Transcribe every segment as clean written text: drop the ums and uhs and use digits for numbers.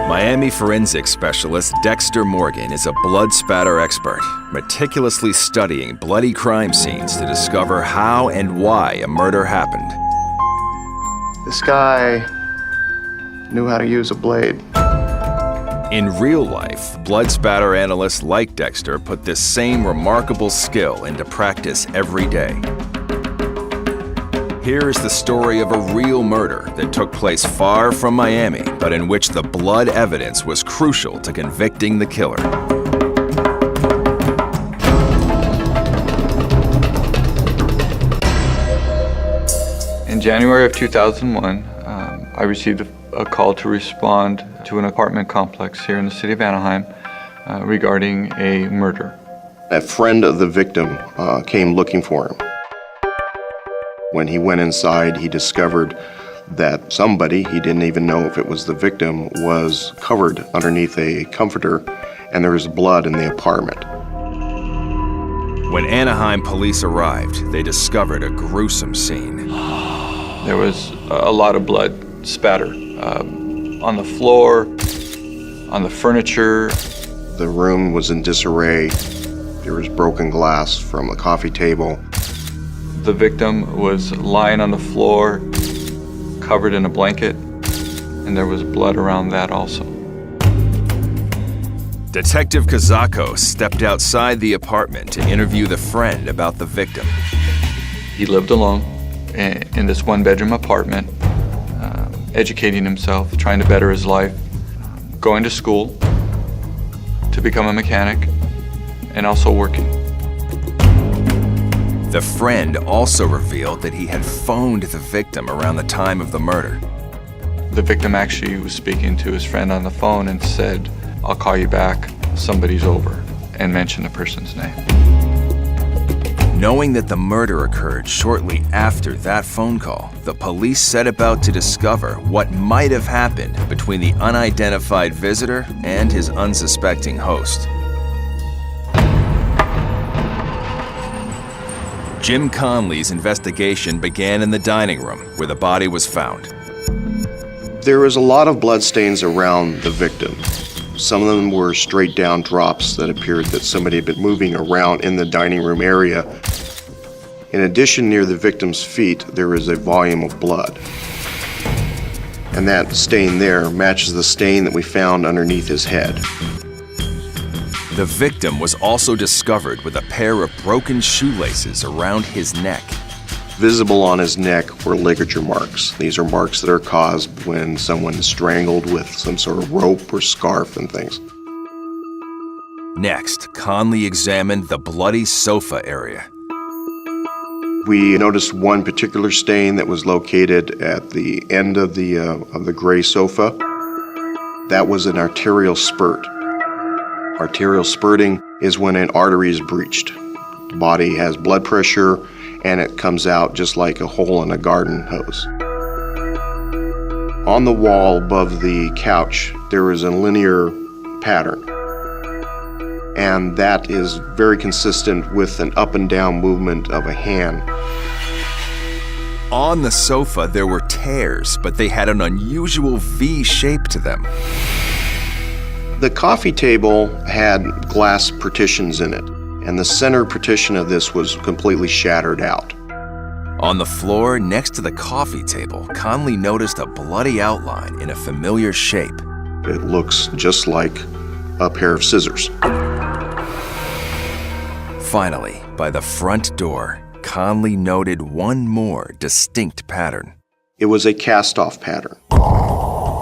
Miami forensics specialist Dexter Morgan is a blood spatter expert, meticulously studying bloody crime scenes to discover how and why a murder happened. This guy knew how to use a blade. In real life, blood spatter analysts like Dexter put this same remarkable skill into practice every day. Here is the story of a real murder that took place far from Miami, but in which the blood evidence was crucial to convicting the killer. In January of 2001, I received a call to respond to an apartment complex here in the city of Anaheim regarding a murder. A friend of the victim came looking for him. When he went inside, he discovered that somebody, he didn't even know if it was the victim, was covered underneath a comforter, and there was blood in the apartment. When Anaheim police arrived, they discovered a gruesome scene. There was a lot of blood spatter on the floor, on the furniture. The room was in disarray. There was broken glass from a coffee table. The victim was lying on the floor, covered in a blanket, and there was blood around that also. Detective Kazako stepped outside the apartment to interview the friend about the victim. He lived alone in this one-bedroom apartment, educating himself, trying to better his life, going to school to become a mechanic, and also working. The friend also revealed that he had phoned the victim around the time of the murder. The victim actually was speaking to his friend on the phone and said, "I'll call you back, somebody's over," and mentioned the person's name. Knowing that the murder occurred shortly after that phone call, the police set about to discover what might have happened between the unidentified visitor and his unsuspecting host. Jim Conley's investigation began in the dining room where the body was found. There was a lot of bloodstains around the victim. Some of them were straight down drops that appeared that somebody had been moving around in the dining room area. In addition, near the victim's feet, there is a volume of blood. And that stain there matches the stain that we found underneath his head. The victim was also discovered with a pair of broken shoelaces around his neck. Visible on his neck were ligature marks. These are marks that are caused when someone is strangled with some sort of rope or scarf and things. Next, Conley examined the bloody sofa area. We noticed one particular stain that was located at the end of the gray sofa. That was an arterial spurt. Arterial spurting is when an artery is breached. The body has blood pressure and it comes out just like a hole in a garden hose. On the wall above the couch, there is a linear pattern. And that is very consistent with an up and down movement of a hand. On the sofa, there were tears, but they had an unusual V shape to them. The coffee table had glass partitions in it, and the center partition of this was completely shattered out. On the floor next to the coffee table, Conley noticed a bloody outline in a familiar shape. It looks just like a pair of scissors. Finally, by the front door, Conley noted one more distinct pattern. It was a cast-off pattern.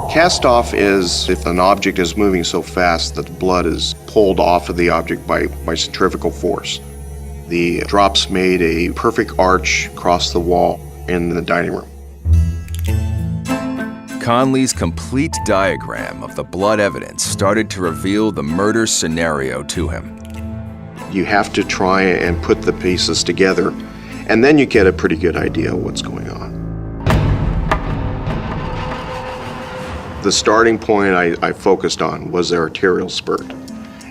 Cast-off is if an object is moving so fast that the blood is pulled off of the object by centrifugal force. The drops made a perfect arch across the wall in the dining room. Conley's complete diagram of the blood evidence started to reveal the murder scenario to him. You have to try and put the pieces together, and then you get a pretty good idea of what's going on. The starting point I focused on was the arterial spurt.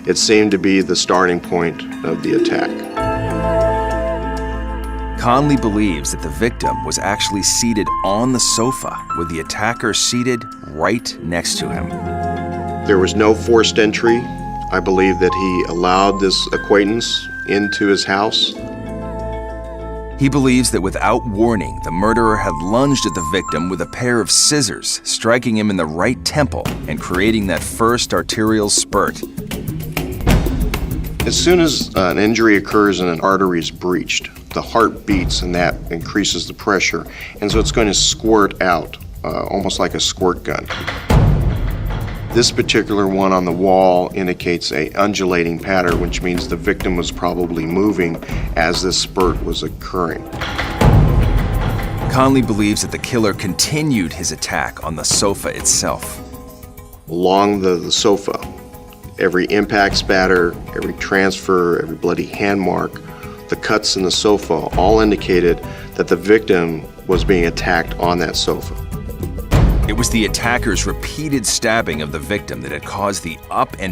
It seemed to be the starting point of the attack. Conley believes that the victim was actually seated on the sofa with the attacker seated right next to him. There was no forced entry. I believe that he allowed this acquaintance into his house. He believes that without warning, the murderer had lunged at the victim with a pair of scissors, striking him in the right temple and creating that first arterial spurt. As soon as an injury occurs and an artery is breached, the heart beats and that increases the pressure, and so it's going to squirt out, almost like a squirt gun. This particular one on the wall indicates an undulating pattern, which means the victim was probably moving as this spurt was occurring. Conley believes that the killer continued his attack on the sofa itself. Along the sofa, every impact spatter, every transfer, every bloody hand mark, the cuts in the sofa all indicated that the victim was being attacked on that sofa. It was the attacker's repeated stabbing of the victim that had caused the up and